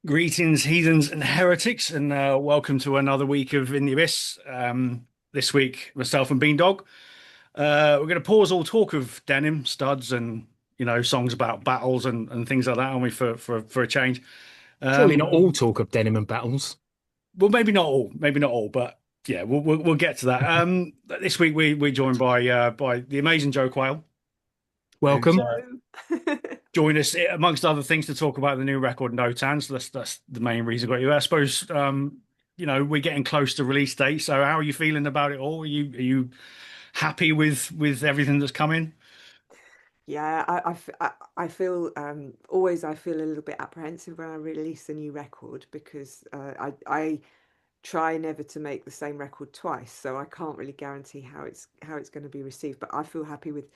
Greetings, heathens and heretics, and welcome to another week of In the Abyss. This week, myself and Beandog. We're going to pause all talk of denim, studs, and songs about battles and things like that, aren't we? For a change. Surely Um, not all talk of denim and battles. well, maybe not all, but yeah, we'll get to that. This week we're joined by the amazing Jo Quail, who's Welcome. Hello. joined us amongst other things to talk about the new record Notan. So that's the main reason I got you. I suppose we're getting close to release date. So how are you feeling about it all? Are you happy with everything that's coming? Yeah, I feel always I feel a little bit apprehensive when I release a new record because I try never to make the same record twice, so I can't really guarantee how it's going to be received. But I feel happy with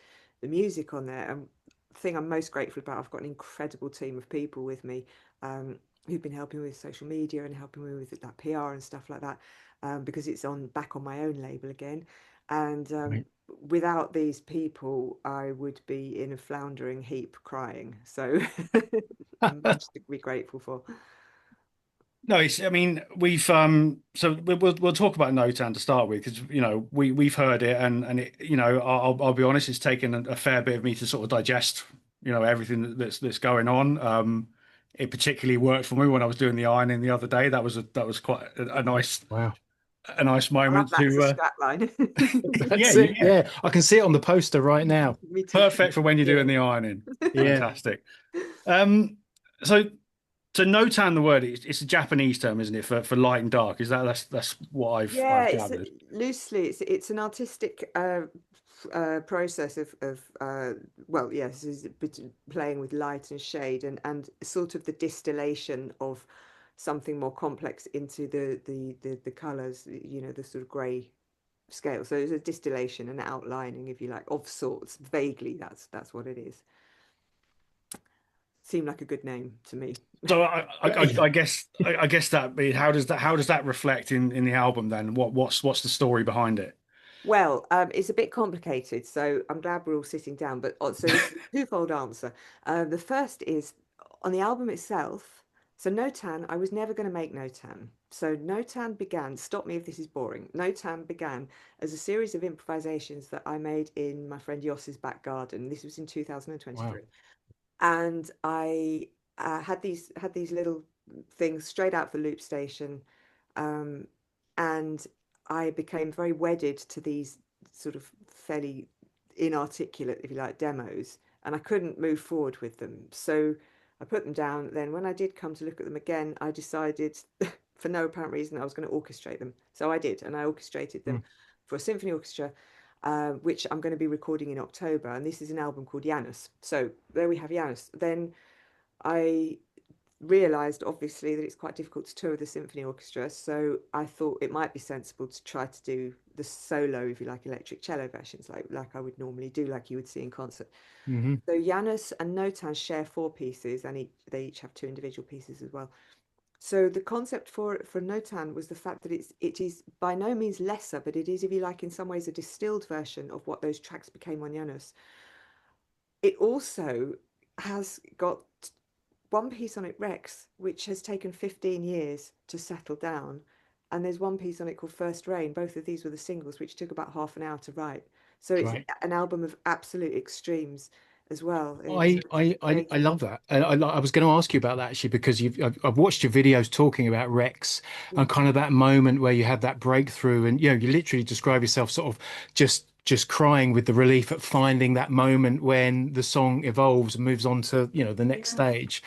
the music on there. And the thing I'm most grateful about, I've got an incredible team of people with me who've been helping me with social media and helping me with like PR and stuff like that because it's on back on my own label again. And Right. without these people, I would be in a floundering heap crying. So much to be grateful for. No, I mean, so we'll talk about Notan to start with because we've heard it and it, I'll be honest, it's taken a fair bit of me to sort of digest everything that's going on. It particularly worked for me when I was doing the ironing the other day. That was quite Wow. a nice I'll have moment that as to a strap line. yeah, That's it. yeah, Yeah, I can see it on the poster right now. Me too. perfect for when you're Yeah. doing the ironing. Yeah. Fantastic. Um, so Notan, the word it's a Japanese term, isn't it, for light and dark? That's what Yeah, I've it's gathered. loosely it's an artistic process of well, yes, is playing with light and shade and sort of the distillation of something more complex into the colors, the sort of grey scale. So it's a distillation and outlining, if you like, of sorts. Vaguely, that's what it is. Seemed like a good name to me. So Yeah. I guess how does that reflect in the album then? What's the story behind it? Well, it's a bit complicated, so I'm glad we're all sitting down. But so this is a twofold answer. The first is on the album itself. So Notan, I was never going to make Notan. So Notan began, stop me if this is boring. Notan began as a series of improvisations that I made in my friend Yoss's back garden. This was in Wow. 2023. And I had these little things straight out the loop station, um, and I became very wedded to these sort of fairly inarticulate, if you like, demos, and I couldn't move forward with them. So I put them down. Then when I did come to look at them again, I decided, for no apparent reason, I was going to orchestrate them. So I did, and I orchestrated Mm. them for a symphony orchestra which I'm going to be recording in October. And this is an album called Janus. So there we have Janus. Then I realised, obviously, that it's quite difficult to tour with a symphony orchestra. So I thought it might be sensible to try to do the solo, if you like, electric cello versions, like I would normally do, like you would see in concert. Hmm. So Janus and Notan share four pieces, and they each have two individual pieces as well. So the concept for Notan was the fact that it is by no means lesser, but it is, if you like, in some ways a distilled version of what those tracks became on Janus. It also has got one piece on it, Rex, which has taken 15 years to settle down. And there's one piece on it called First Rain. Both of these were the singles, which took about half an hour to write. So it's Right. an album of absolute extremes as well in I, terms of I I I creative. love that, and I was going to ask you about that actually because I've watched your videos talking about Rex and kind of that moment where you had that breakthrough, and you literally describe yourself sort of just crying with the relief at finding that moment when the song evolves and moves on to the next Yeah. stage.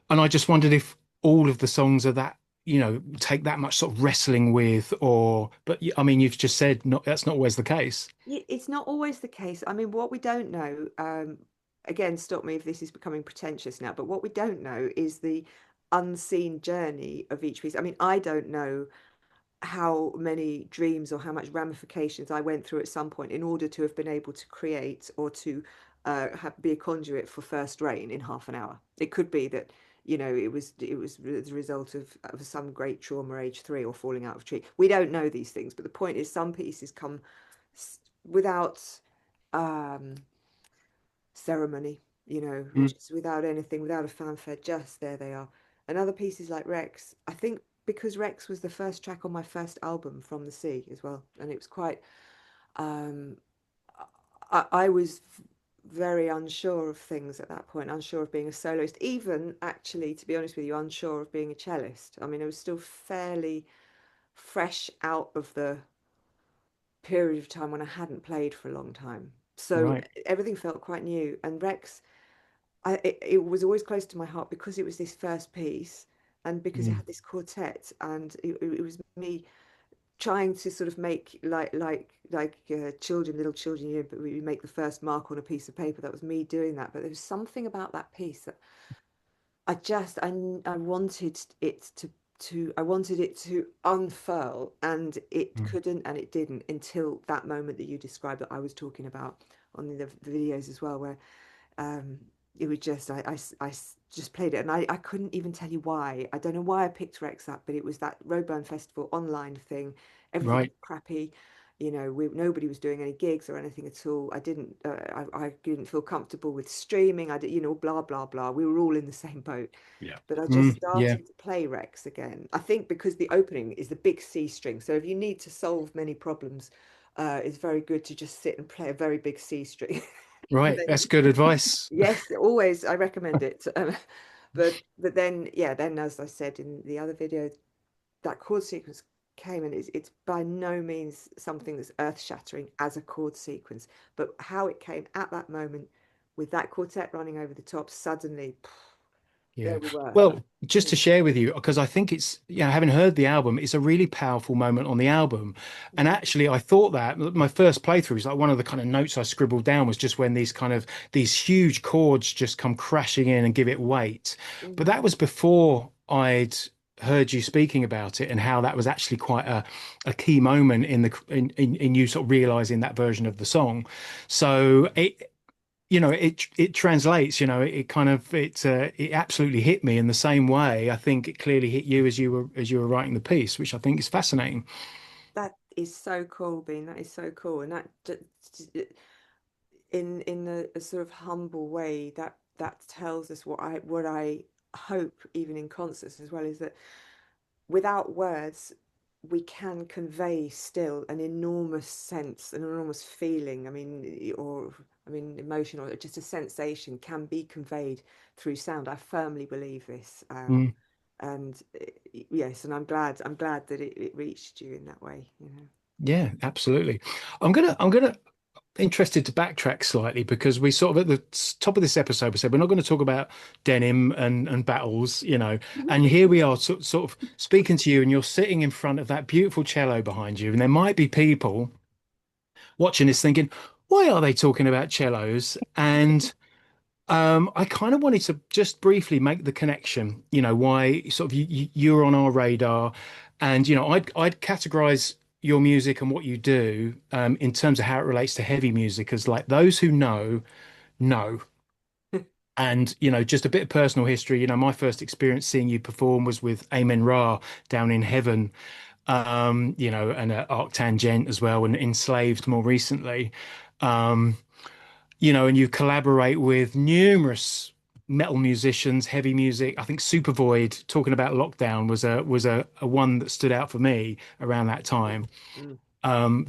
And I just wondered if all of the songs are that take that much sort of wrestling with, or but I mean you've just said not that's not always the case. It's not always the case. I mean, what we don't know, again, stop me if this is becoming pretentious now, but what we don't know is the unseen journey of each piece. I mean, I don't know how many dreams or how much ramifications I went through at some point in order to have been able to create or to be a conduit for First Rain in half an hour. It could be that it was the result of some great trauma, age three, or falling out of a tree. We don't know these things, but the point is, some pieces come without um, ceremony, Mm. just without anything, without a fanfare. Just there they are. and other pieces like Rex. I think because Rex was the first track on my first album, From the Sea, as well, and it was quite. Um, I was very unsure of things at that point, unsure of being a soloist, even actually, to be honest with you, unsure of being a cellist. I mean, I was still fairly fresh out of the period of time when I hadn't played for a long time. So Right. everything felt quite new. And Rex, it was always close to my heart because it was this first piece and because it Mm. had this quartet, and it was me trying to sort of make like children, little children, but we make the first mark on a piece of paper. That was me doing that. But there was something about that piece that I wanted it to I wanted it to unfurl, and it Mm. couldn't, and it didn't until that moment that you described that I was talking about on the videos as well, where um, it was just just played it, and I couldn't even tell you why. I don't know why I picked Rex up, but it was that Roadburn Festival online thing. Everything was Right. crappy. Nobody was doing any gigs or anything at all. I didn't feel comfortable with streaming. I did, blah blah blah. We were all in the same boat. Yeah. But I just Mm. Yeah. started to play Rex again. I think because the opening is the big C string. So if you need to solve many problems, it's very good to just sit and play a very big C string. And Right. then That's good advice. yes, always I recommend it. But then yeah, then as I said in the other video, that chord sequence came, and it's by no means something that's earth-shattering as a chord sequence, but how it came at that moment with that quartet running over the top, suddenly Yeah. there we were. Well, just to share with you, because I think it's, having heard the album, it's a really powerful moment on the album. And Mm, actually, I thought that my first playthrough is like one of the kind of notes I scribbled down was just when these huge chords just come crashing in and give it weight. But mhm. that was before I'd heard you speaking about it and how that was actually quite a key moment in you sort of realizing that version of the song. So it translates, it kind of it absolutely hit me in the same way I think it clearly hit you as you were writing the piece, which I think is fascinating. That is so cool, Bean. That is so cool, and in a sort of humble way, that tells us what I hope, even in concerts as well, is that without words, we can convey still an enormous sense, an enormous feeling. I mean, emotion, or just a sensation can be conveyed through sound. I firmly believe this. Mm, And yes, and I'm glad that it reached you in that way. yeah, absolutely. I'm gonna interested to backtrack slightly because we sort of at the top of this episode we said we're not going to talk about denim and battles, and here we are sort of speaking to you and you're sitting in front of that beautiful cello behind you, and there might be people watching this thinking, why are they talking about cellos? And I kind of wanted to just briefly make the connection, why sort of you're on our radar, and I'd categorize your music and what you do in terms of how it relates to heavy music as like those who know. And just a bit of personal history. My first experience seeing you perform was with Amen Ra down in Heaven, and Arctangent as well, and Enslaved more recently. Um, and you collaborate with numerous metal musicians, heavy music. I think Supervoid, talking about lockdown, was a one that stood out for me around that time. Mm.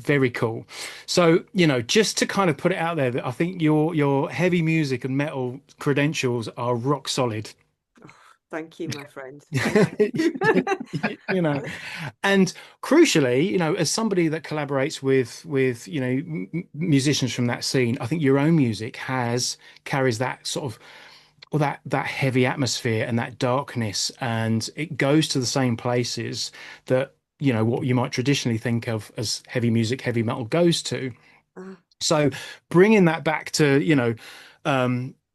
Very cool. So, just to kind of put it out there that I think your heavy music and metal credentials are rock solid. Oh, thank you, my friend. Thank you. You know, and crucially, as somebody that collaborates with musicians from that scene, I think your own music carries that sort of, or that heavy atmosphere and that darkness, and it goes to the same places that what you might traditionally think of as heavy music, heavy metal goes to. Ah, So bringing that back to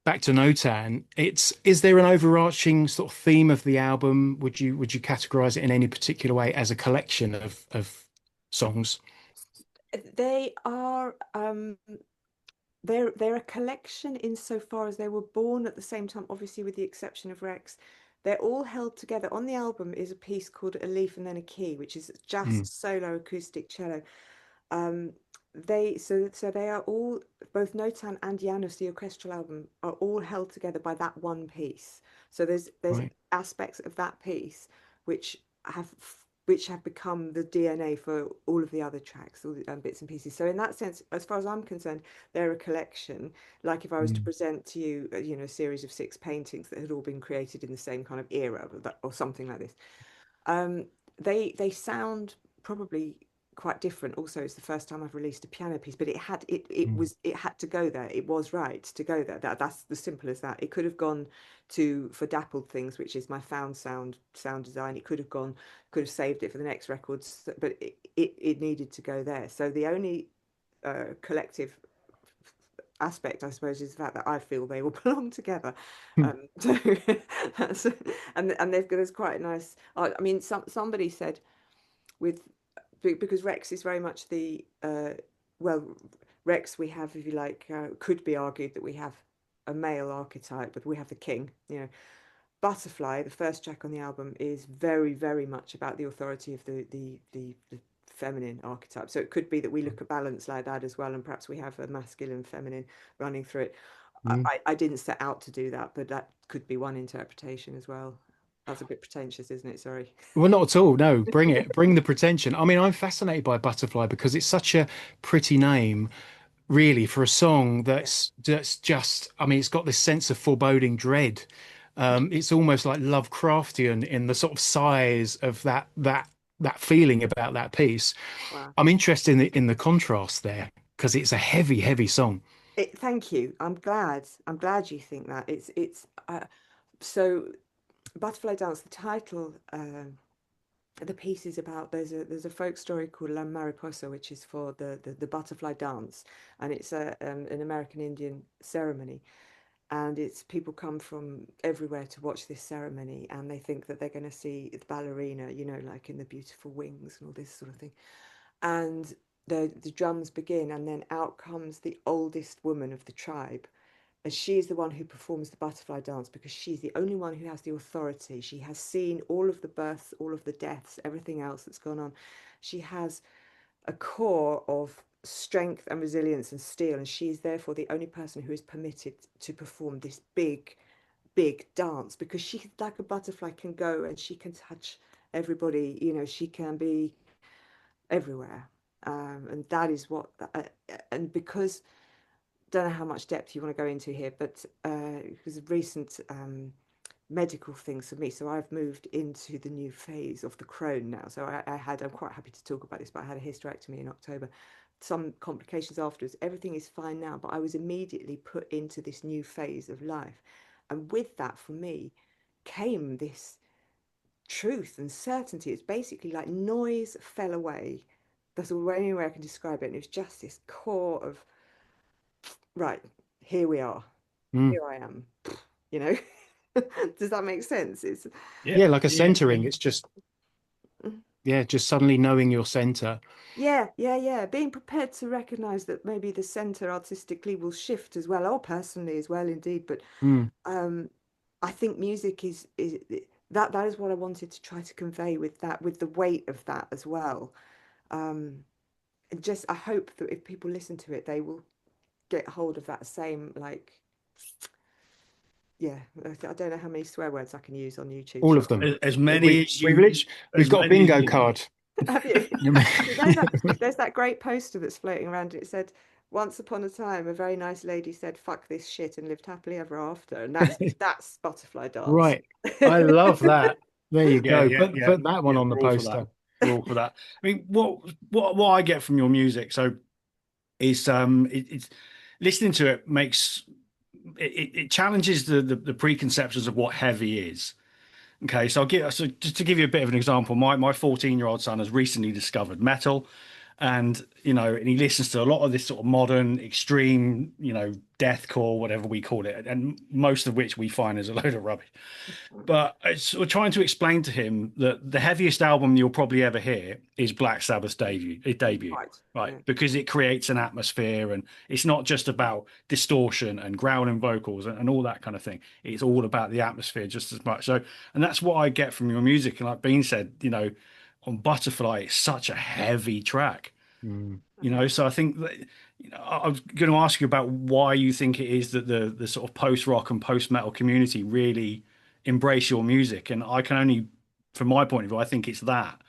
Notan, is there an overarching sort of theme of the album? Would you categorize it in any particular way as a collection of songs? they are they're a collection insofar as they were born at the same time, obviously with the exception of Rex. They're all held together. On the album is a piece called A Leaf and Then a Key, which is Mm, just solo acoustic cello. Um, they are all, both Notan and Janus, the orchestral album, are all held together by that one piece. So there's Right. aspects of that piece which have which have become the DNA for all of the other tracks, all the bits and pieces. So in that sense, as far as I'm concerned, they're a collection. Like if I was to Mm. present to you, a series of 6 paintings that had all been created in the same kind of era, or something like this. Um, they sound probably quite different. Also, it's the first time I've released a piano piece, but Mm. it had to go there. It was right to go there. That's the simple as that. It could have gone to for Dappled Things, which is my found sound design. It could have saved it for the next records, but it needed to go there. So the only collective aspect, I suppose, is the fact that I feel they all belong together. Mm. So that's, and there's quite a nice. I mean, somebody said with because Rex is very much the well, Rex we have, if you like, could be argued that we have a male archetype, but we have the king. Butterfly, the first track on the album, is very, very much about the authority of the feminine archetype. So it could be that we look at balance like that as well, and perhaps we have a masculine, feminine running through it. Mm. I didn't set out to do that, but that could be one interpretation as well. That's a bit pretentious, isn't it? Sorry. Well, not at all. No, bring it. Bring the pretension. I mean, I'm fascinated by Butterfly because it's such a pretty name, really, for a song Yeah. that's just. I mean, it's got this sense of foreboding dread. It's almost like Lovecraftian in the sort of size of that feeling about that piece. Wow. I'm interested in the contrast there because it's a heavy, heavy song. Thank you. I'm glad. I'm glad you think that. So Butterfly Dance, the title, the piece is about there's a folk story called La Mariposa, which is for the butterfly dance, and it's an American Indian ceremony, and it's people come from everywhere to watch this ceremony, and they think that they're going to see the ballerina, like in the beautiful wings and all this sort of thing, and the drums begin, and then out comes the oldest woman of the tribe, and she is the one who performs the butterfly dance because she's the only one who has the authority. She has seen all of the births, all of the deaths, everything else that's gone on. She has a core of strength and resilience and steel, and she is therefore the only person who is permitted to perform this big, big dance because she, like a butterfly, can go and she can touch everybody. She can be everywhere, and that is what. And because don't know how much depth you want to go into here, but because of recent medical things for me, so I've moved into the new phase of the Crohn now. So I'm quite happy to talk about this, but I had a hysterectomy in October. Some complications afterwards. Everything is fine now, but I was immediately put into this new phase of life, and with that, for me, came this truth and certainty. It's basically like noise fell away. That's the only way I can describe it. And it was just this core of right, here we are. Mm. Here I am. You know, does that make sense? It's Yeah, Yeah, like a yeah, yeah. centering. It's just, yeah, just suddenly knowing your center. yeah. Being prepared to recognize that maybe the center artistically will shift as well, or personally as well, indeed. But Mm. um, I think music is that is what I wanted to try to convey with that, with the weight of that as well. And just I hope that if people listen to it, they will get hold of that same like yeah. I don't know how many swear words I can use on YouTube. All of Sorry. them. As many We've as got a many as bingo you want. card. Have you? There's that great poster that's floating around. It said, "Once upon a time, a very nice lady said, 'Fuck this shit' and lived happily ever after." And that's butterfly dance. Right. I love that. There you Yeah, go. yeah, Put yeah, put that one yeah. on the We're all for that. poster. We're all for that. I mean, what I get from your music, so is it's listening to it makes it challenges the preconceptions of what heavy is. Okay, so just to give you a bit of an example, my 14-year-old son has recently discovered metal, and and he listens to a lot of this sort of modern extreme, deathcore, whatever we call it, and most of which we find is a load of rubbish. But we're trying to explain to him that the heaviest album you'll probably ever hear is Black Sabbath's debut, Right. right? Yeah. Because it creates an atmosphere, and it's not just about distortion and growling vocals and all that kind of thing. It's all about the atmosphere just as much. So, and that's what I get from your music. And like Bean said, on Butterfly, it's such a heavy track. Mm. So I think that, I was going to ask you about why you think it is that the sort of post rock and post metal community really embrace your music, and I can only, from my point of view, I think it's that,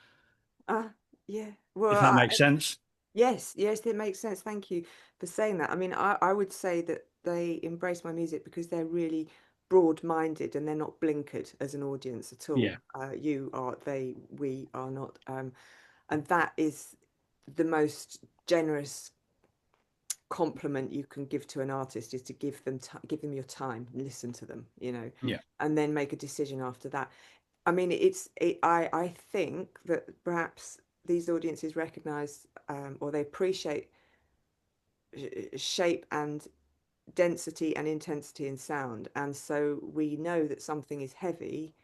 Yeah. Well, if that makes sense. yes, yes, it makes sense. Thank you for saying that. I mean, I would say that they embrace my music because they're really broad-minded and they're not blinkered as an audience at all. Yeah, You are, they, we are not. And that is the most generous compliment you can give to an artist is to give them your time, listen to them, yeah, and then make a decision after that. I mean, I think that perhaps these audiences recognize or they appreciate shape and density and intensity in sound. And so we know that something is heavy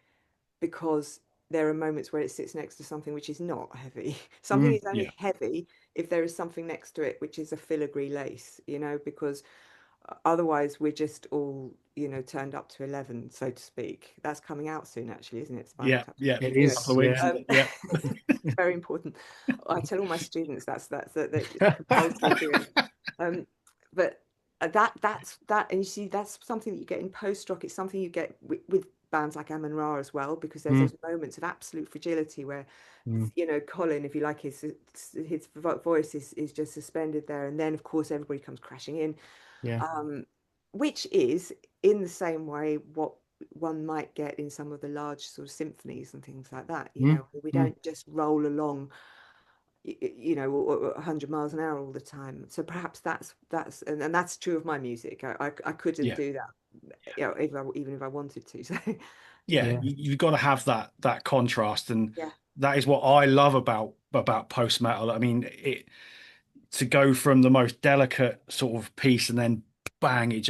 because there are moments where it sits next to something which is not heavy. Something is yeah, only heavy if there is something next to it which is a filigree lace, because otherwise we're just all, turned up to 11, so to speak. That's coming out soon, actually, isn't it? Spinal yeah, Tap. yeah. It Anyway, Couple of is, weeks, yeah. isn't it? Yeah, it's very important. I tell all my students that's compulsory viewing. Um, but and you see that's something that you get in post rock. It's something you get with bands like Amon Ra as well, because there's Mm, those moments of absolute fragility where mm, Colin, if you like, his voice is just suspended there, and then of course everybody comes crashing in, yeah. um, which is in the same way what one might get in some of the large sort of symphonies and things like that. Mm, We mm, don't just roll along, 100 miles an hour all the time. So perhaps and that's true of my music. I couldn't yeah, do that, even if I wanted to. So yeah. yeah. You've got to have that contrast, and yeah, that is what I love about post metal. I mean, it to go from the most delicate sort of piece and then bang, it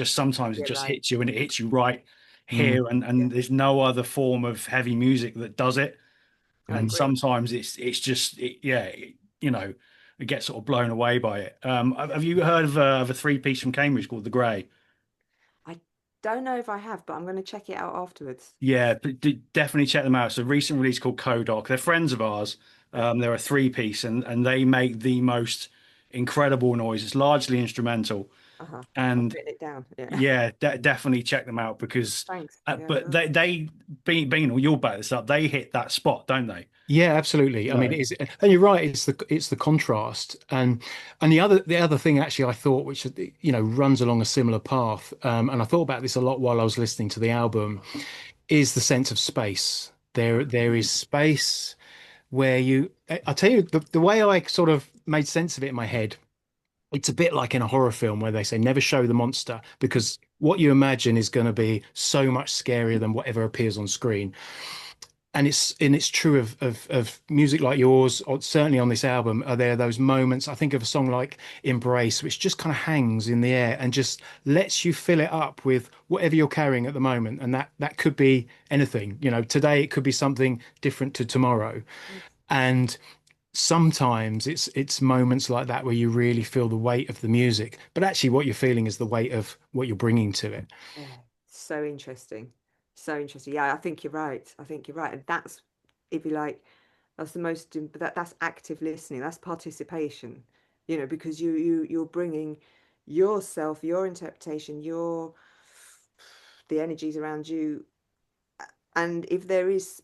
yeah, just right. hits you, and it hits you right Mm, here, and Yeah, there's no other form of heavy music that does it. I And agree. sometimes it's just yeah, it gets sort of blown away by it. Yeah. Have you heard of a three piece from Cambridge called The Grey? I don't know if I have, but I'm going to check it out afterwards. Yeah, but definitely check them out. It's a recent release called Kodoc. They're friends of ours. Okay. They're a three piece, and they make the most incredible noise. It's largely instrumental, Uh-huh. I've and written it down. Yeah. yeah, definitely check them out because, Thanks. Yeah. but they being you'll back this up. They hit that spot, don't they? yeah, absolutely. You I mean, know, it is, and you're right. It's the contrast, and the other thing actually I thought, which runs along a similar path, and I thought about this a lot while I was listening to the album, is the sense of space. There is space where I tell you, the way I sort of made sense of it in my head, it's a bit like in a horror film where they say never show the monster because what you imagine is going to be so much scarier than whatever appears on screen. And it's true of music like yours, or certainly on this album, are there those moments? I think of a song like Embrace, which just kind of hangs in the air and just lets you fill it up with whatever you're carrying at the moment. And that could be anything. Today it could be something different to tomorrow. And sometimes it's moments like that where you really feel the weight of the music, but actually what you're feeling is the weight of what you're bringing to it. Yeah, so interesting. So interesting. Yeah, I think you're right. I think you're right. And that's, if you like, that's the most that's active listening. That's participation. Because you're bringing yourself, your interpretation, your the energies around you. And if there is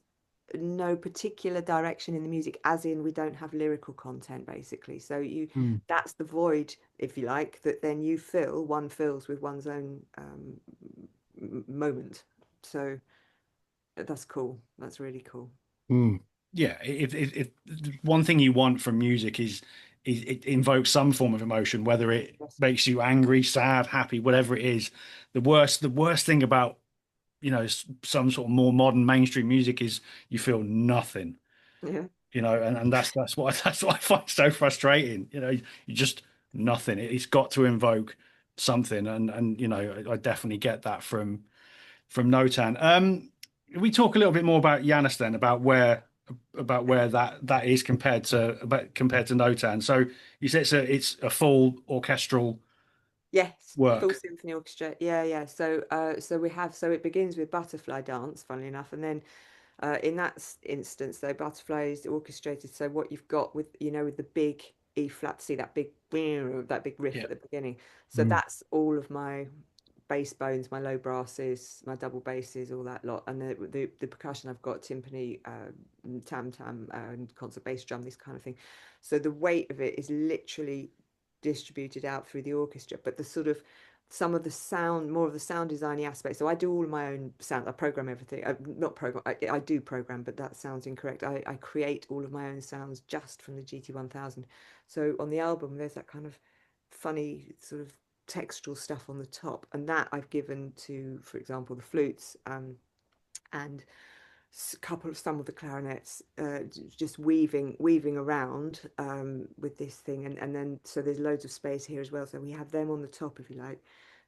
no particular direction in the music, as in we don't have lyrical content, basically. So Mm, that's the void, if you like, that then one fills with one's own moment. So that's cool. That's really cool. mm, yeah. If one thing you want from music is it invokes some form of emotion, whether it Yes. makes you angry, sad, happy, whatever it is. The worst thing about some sort of more modern mainstream music is you feel nothing. Yeah. And that's what that's what I find so frustrating. You just nothing. It's got to invoke something, and I definitely get that from Notan. We talk a little bit more about Yanis then, about where that is compared to Notan. So you said it's a full orchestral Yes. Full work. symphony orchestra. Yeah, yeah. So it begins with butterfly dance, funnily enough, and then in that instance, though, butterfly is orchestrated. So what you've got with with the big E flat, see that big riff Yeah. at the beginning. So Mm. that's all of my bass bones, my low brasses, my double basses, all that lot, and the percussion I've got timpani, tam tam, and concert bass drum, this kind of thing. So the weight of it is literally distributed out through the orchestra, but the sort of some of the sound, more of the sound designy aspects. So I do all of my own sound. I program everything. Not program. I do program, but that sounds incorrect. I create all of my own sounds just from the GT1000. So on the album, there's that kind of funny sort of textural stuff on the top, and that I've given to, for example, the flutes, and couple of some of the clarinets, just weaving around, with this thing, and then so there's loads of space here as well, so we have them on the top, if you like.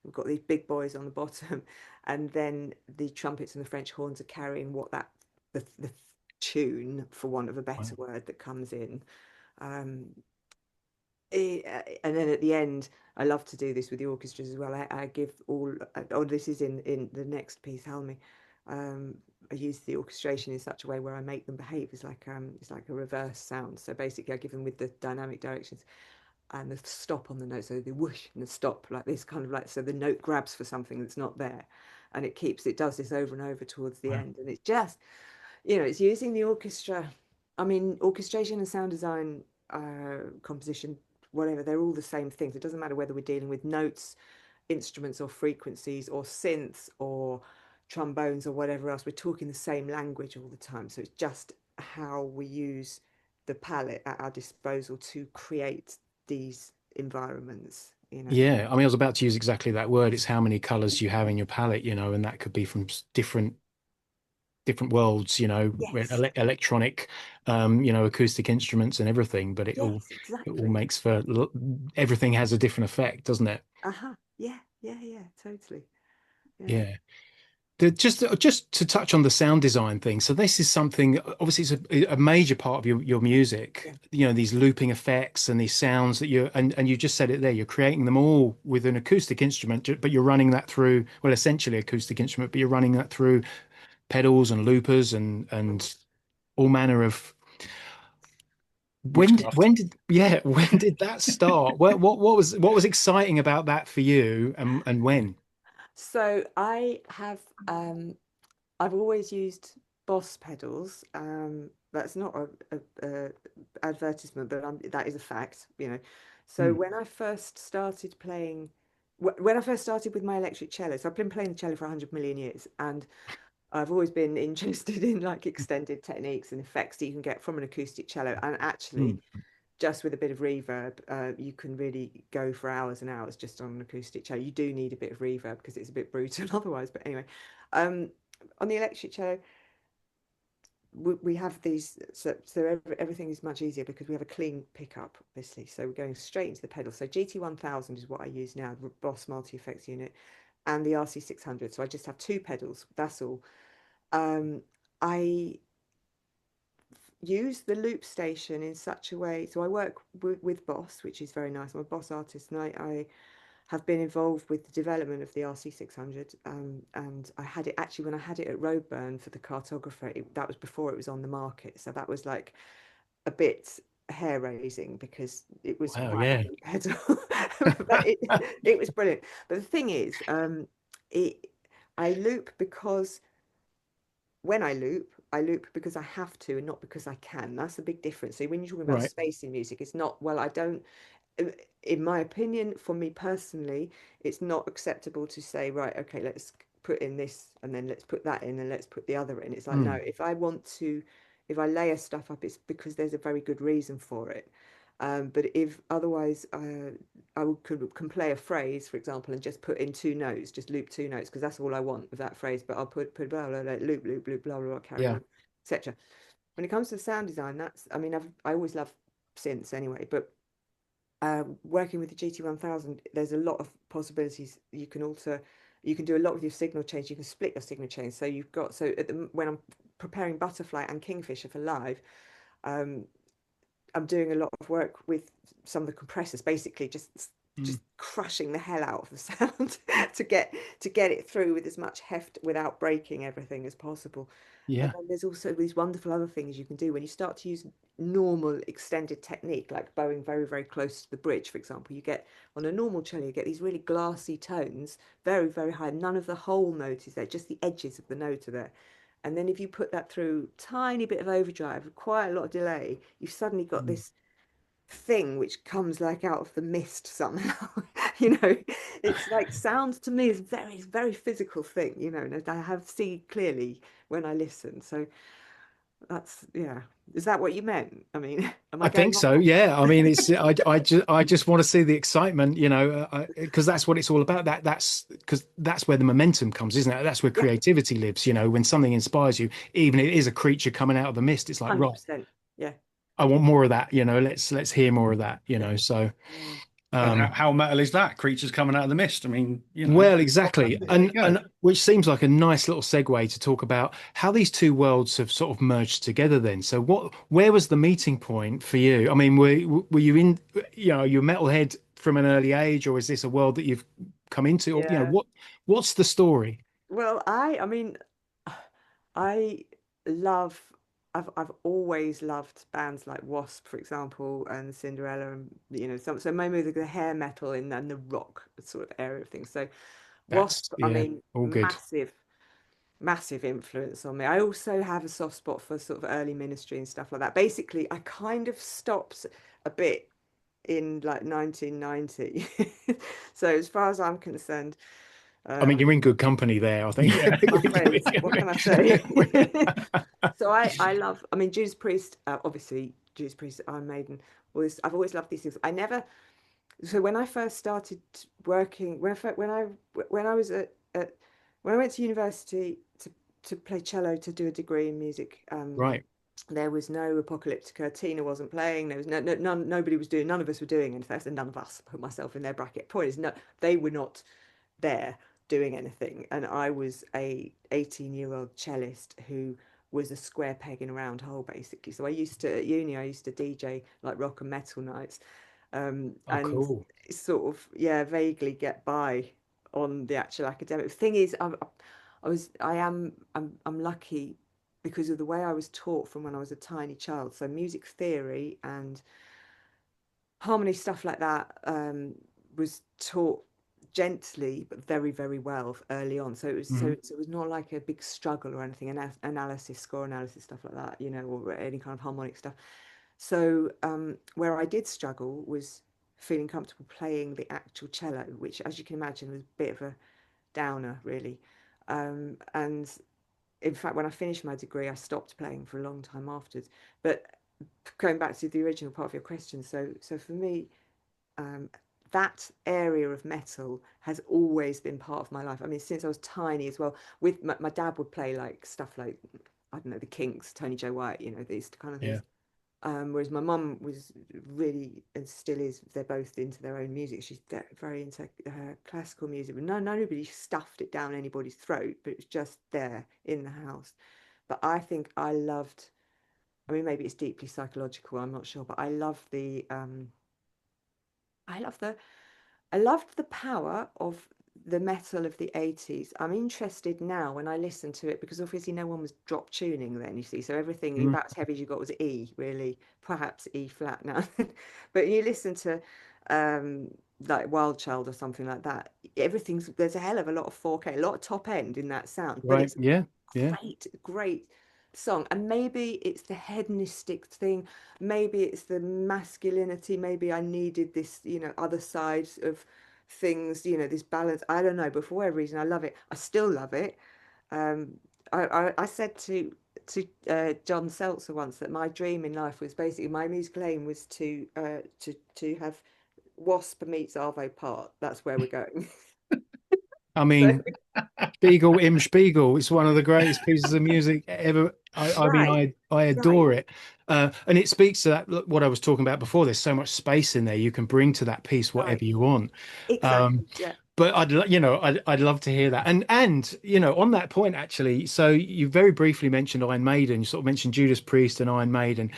We've got these big boys on the bottom, and then the trumpets and the French horns are carrying what that the tune, for want of a Wow. better word, that comes in. um, and then at the end, I love to do this with the orchestras as well. I give all, oh, this is in the next piece, Helmi. I use the orchestration in such a way where I make them behave as like, it's like a reverse sound. So basically, I give them with the dynamic directions and the stop on the note, so the whoosh and the stop, like this kind of like, so the note grabs for something that's not there, and it does this over and over towards the Wow. end, and it's just, it's using the orchestra. I mean, orchestration and sound design, composition, whatever, they're all the same things. It doesn't matter whether we're dealing with notes, instruments, or frequencies, or synths, or trombones, or whatever else. We're talking the same language all the time. So it's just how we use the palette at our disposal to create these environments, Yeah, I mean, I was about to use exactly that word. It's how many colors you have in your palette, and that could be from different worlds, Yes, electronic, acoustic instruments and everything. But yes, it all exactly. makes for everything has a different effect, doesn't it? Uh-huh. Yeah, yeah, yeah, totally. Yeah. Yeah. Just to touch on the sound design thing. So this is something, obviously, it's a major part of your music. Yeah. These looping effects and these sounds that and you just said it there. You're creating them all with an acoustic instrument, but you're running that through, well, essentially acoustic instrument, but you're running that through pedals and loopers Mhm. and all manner of. Witchcraft. Yeah, when did that start? What was exciting about that for you, and when? So I've always used Boss pedals. That's not a advertisement, but that is a fact. So Hmm. when I first started playing, when I first started with my electric cello, so I've been playing the cello for 100 million years, and I've always been interested in like extended techniques and effects that you can get from an acoustic cello. And Hmm. actually, just with a bit of reverb, you can really go for hours and hours just on an acoustic cello. You do need a bit of reverb because it's a bit brutal otherwise. But anyway, um, on the electric cello, we have these, so everything is much easier because we have a clean pickup, obviously. So we're going straight into the pedal. So GT1000 is what I use now, the Boss multi effects unit, and the RC600. So I just have two pedals. That's all. I use the loop station in such a way. So I work with Boss, which is very nice. I'm a Boss artist, and I have been involved with the development of the RC600. And I had it actually when I had it at Roadburn for the cartographer. That was before it was on the market, so that was like a bit hair raising because it was Wow, quite a yeah. heavy pedal, but it was brilliant. But the thing is, it I loop because when I loop because I have to and not because I can. That's the big difference. So when you're talking about Right. space in music, it's not, well, I don't, in my opinion, for me personally, it's not acceptable to say, right, okay, let's put in this and then let's put that in and let's put the other in. It's like, no, Hmm. if I layer stuff up, it's because there's a very good reason for it. But if otherwise, can play a phrase, for example, and just put in two notes, just loop two notes, because that's all I want with that phrase. But I'll put blah blah blah, loop loop loop blah blah blah, carry Yeah. on, etc. When it comes to sound design, I mean, I always love synths anyway, but working with the GT1000, there's a lot of possibilities. You can alter, you can do a lot with your signal change. You can split your signal change. So you've got, so when I'm preparing Butterfly and Kingfisher for live, um, I'm doing a lot of work with some of the compressors, basically just Mm. just crushing the hell out of the sound to get it through with as much heft without breaking everything as possible. And Yeah. then there's also these wonderful other things you can do when you start to use normal extended technique, like bowing very, very close to the bridge, for example. You get on a normal cello, you get these really glassy tones, very, very high. None of the whole note is there, just the edges of the note are there. And then if you put that through tiny bit of overdrive, quite a lot of delay, you've suddenly got Mm. this thing which comes like out of the mist somehow. You know, it's like sound to me is very, very physical thing, you know, and I have see clearly when I listen. So that's, yeah. Is that what you meant? I mean, am I I going think on? so. Yeah. I mean, it's I just want to see the excitement, because that's what it's all about. That's because that's where the momentum comes, isn't it? That's where Yeah, creativity lives. When something inspires you, even if it is a creature coming out of the mist, it's like, right, 100%. Yeah. I want more of that. Let's hear more of that. Yeah. So, Mm. And um, how metal is that? Creatures coming out of the mist. I mean, well, well, exactly, there you and go. which seems like a nice little segue to talk about how these two worlds have sort of merged together. Then, so where was the meeting point for you? I mean, were you in, you're a metalhead from an early age, or is this a world that you've come into? Or, Yeah. what's the story? Well, I mean, I love, I've always loved bands like Wasp, for example, and Cinderella, and so maybe the hair metal and the rock sort of area of things. So That's Wasp, I yeah, mean, all good. massive, massive influence on me. I also have a soft spot for sort of early ministry and stuff like that. Basically, I kind of stopped a bit in like 1990. So as far as I'm concerned, I mean, um, you're in good company there, I think. Yeah. my friends, what can I say? So I love, I mean, Judas Priest, obviously Judas Priest, Iron Maiden, was, I've always loved these things. I never, so when I first started working, when I was at when I went to university to play cello to do a degree in music, Right. there was no Apocalyptica. Tina wasn't playing. There was nobody was doing. None of us were doing anything. So none of us, put myself in their bracket. Point is, no, they were not there doing anything, and I was a 18-year-old cellist who was a square peg in a round hole, basically. So I used to at uni, I used to DJ like rock and metal nights, Oh, and cool. sort of, yeah, vaguely get by on the actual academic. The thing is, I'm lucky because of the way I was taught from when I was a tiny child. So music theory and harmony stuff like that was taught gently but very, very well early on. So Hmm. it was not like a big struggle or anything. Analysis, score analysis, stuff like that, or any kind of harmonic stuff. So where I did struggle was feeling comfortable playing the actual cello, which, as you can imagine, was a bit of a downer, really. And in fact, when I finished my degree, I stopped playing for a long time afterwards. But going back to the original part of your question, so for me, um, that area of metal has always been part of my life. I mean, since I was tiny as well. With my dad would play like stuff like, I don't know, the Kinks, Tony Joe White, these kind of Yeah. things. Whereas my mum was really, and still is, they're both into their own music. She's very into classical music. No, nobody stuffed it down anybody's throat, but it was just there in the house. But I think I loved, I mean, maybe it's deeply psychological, I'm not sure, but I love the I loved the power of the metal of the 80s. I'm interested now when I listen to it because obviously no one was drop tuning then, you see. So everything Mm. about as heavy as you got was E, really, perhaps E flat now. But you listen to um like Wild Child or something like that, there's a hell of a lot of 4K, a lot of top end in that sound, but Right. it's Yeah. Yeah. great, great song. And maybe it's the hedonistic thing, maybe it's the masculinity, maybe I needed this, other side of things, this balance. I don't know, but for whatever reason, I love it. I still love it. Um, I said to John Seltzer once that my dream in life was basically my musical aim was to have Wasp meets Arvo Part. That's where we're going. I So mean, Spiegel Im Spiegel. It's one of the greatest pieces of music ever. I mean, right, I right, adore it, and it speaks to that what I was talking about before. There's so much space in there. You can bring to that piece right, whatever you want. Um, exactly. Yeah. but I'd love to hear that. And on that point actually. So you very briefly mentioned Iron Maiden. You sort of mentioned Judas Priest and Iron Maiden.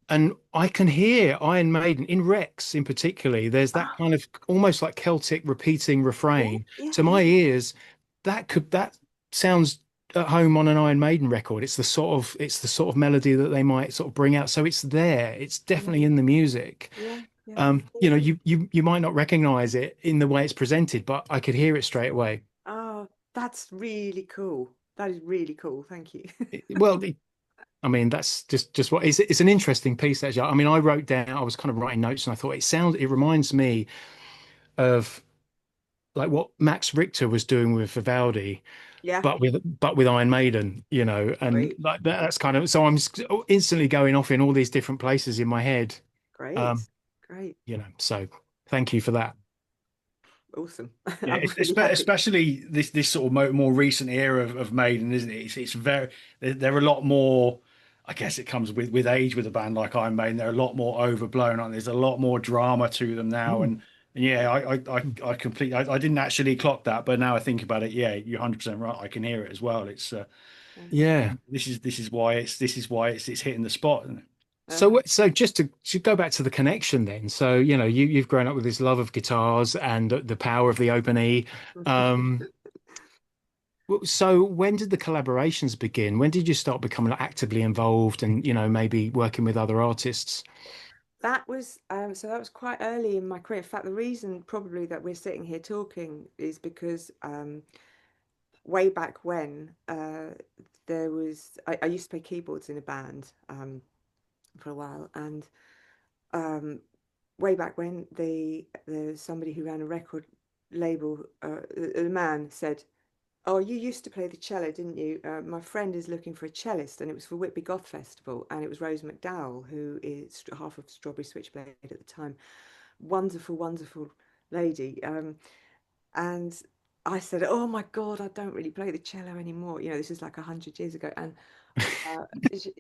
And I can hear Iron Maiden in Rex in particularly. There's that Ah, kind of almost like Celtic repeating yeah, refrain. yeah, To yeah. my ears, that sounds at home on an Iron Maiden record. It's the sort of melody that they might sort of bring out. So it's there. It's definitely Mm, in the music. yeah, yeah. I You think know, you might not recognize it in the way it's presented, but I could hear it straight away. oh, that's really cool. That is really cool. Thank you. Well, I mean, that's just what it's an interesting piece actually. I mean, I wrote down, I was kind of writing notes and I thought it reminds me of like what Max Richter was doing with Vivaldi, Yeah, but with Iron Maiden, you know, and great, like that's kind of so I'm instantly going off in all these different places in my head. great, Um, great. you know, so thank you for that. Awesome. Yeah, I'm really happy. especially this sort of more recent era of Maiden, isn't it? It's very they're a lot more. I guess it comes with age with a band like Iron Maiden. They're a lot more overblown, and there's a lot more drama to them now. Mm. And yeah, I completely I didn't actually clock that, but now I think about it, yeah, you're 100% right. I can hear it as well. It's Yeah. Yeah. this is why it's hitting the spot, isn't it? So, so just to go back to the connection then. So, you know, you've grown up with this love of guitars and the power of the open E. Um, so when did the collaborations begin? When did you start becoming actively involved and, you know, maybe working with other artists? That was so that was quite early in my career. In fact, the reason probably that we're sitting here talking is because way back when I used to play keyboards in a band for a while, and um, way back when there's somebody who ran a record label, the man said, "Oh, you used to play the cello, didn't you? My friend is looking for a cellist," and it was for Whitby Goth Festival, and it was Rose McDowell, who is half of Strawberry Switchblade at the time. Wonderful, wonderful lady. And I said, "Oh my God, I don't really play the cello anymore." You know, this is like 100 years ago, and uh,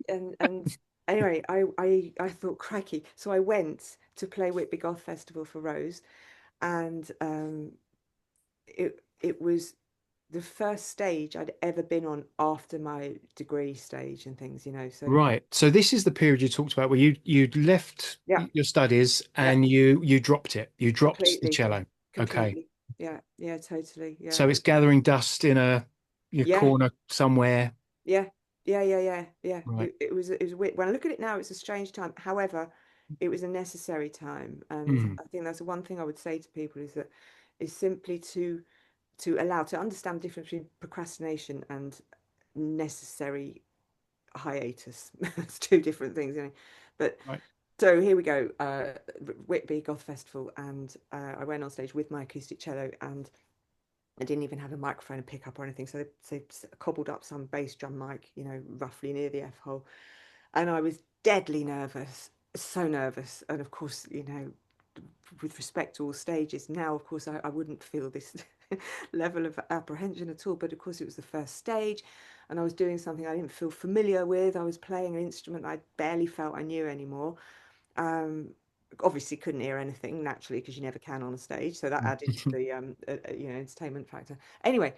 and anyway, I thought, crikey. So I went to play Whitby Goth Festival for Rose, and it was the first stage I'd ever been on after my degree stage and things, you know. So Right. So this is the period you talked about where you left yeah, your studies yeah, and you dropped it. You dropped the completely, cello. Okay. completely. Yeah, yeah, totally. Yeah, So it's gathering dust in a your yeah, corner somewhere. yeah, yeah, yeah, yeah, yeah. Right. It was weird. When I look at it now, it's a strange time. However, it was a necessary time, and Mm. I think that's the one thing I would say to people is that is simply to allow to understand the difference between procrastination and necessary hiatus. It's two different things, you know. But Right. so here we go, Whitby Goth Festival, and I went on stage with my acoustic cello, and I didn't even have a microphone to pick up or anything. So they cobbled up some bass drum mic, you know, roughly near the F hole. And I was deadly nervous, so nervous. And of course, you know, with respect to all stages, now, of course, I wouldn't feel this level of apprehension at all. But of course, it was the first stage, and I was doing something I didn't feel familiar with. I was playing an instrument I barely felt I knew anymore. Um, Obviously couldn't hear anything naturally because you never can on a stage, so that added to the you know, entertainment factor. Anyway,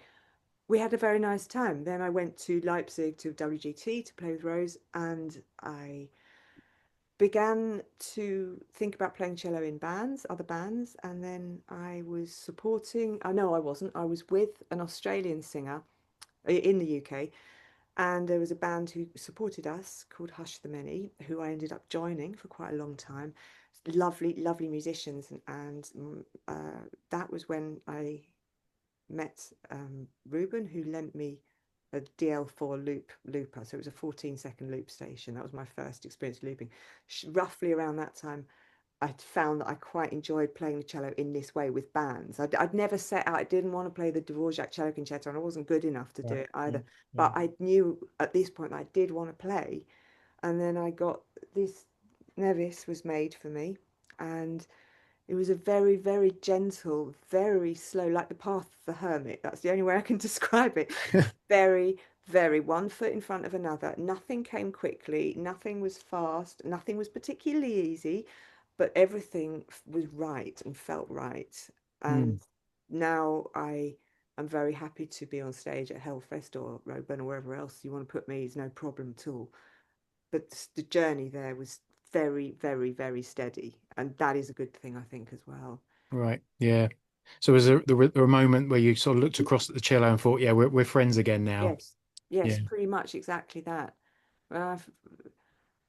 we had a very nice time. Then I went to Leipzig to WGT to play with Rose, and I began to think about playing cello in bands, other bands, and then I was supporting. I know I wasn't. I was with an Australian singer in the UK, and there was a band who supported us called Hush the Many, who I ended up joining for quite a long time. Lovely, lovely musicians, and that was when I met Ruben, who lent me a DL4 looper. So it was a 14-second loop station. That was my first experience looping. Roughly around that time, I found that I quite enjoyed playing the cello in this way with bands. I'd never set out, I didn't want to play the Dvorak cello concerto, and I wasn't good enough to do Right. it Yeah. either. Yeah. But I knew at this point that I did want to play. And then I got this Nevis was made for me, and it was a very, very gentle, very slow, like the path of the hermit. That's the only way I can describe it. Very, very one foot in front of another. Nothing came quickly, nothing was fast, nothing was particularly easy, but everything was right and felt right. And Mm. now I am very happy to be on stage at Hellfest or Roburn or wherever else you want to put me is no problem at all. But the journey there was very, very, very steady, and that is a good thing, I think, as well. Right. Yeah. So there were a moment where you sort of looked across at the cello and thought, yeah, we're friends again now. Yes, yes, Yeah. pretty much exactly that. Uh, f-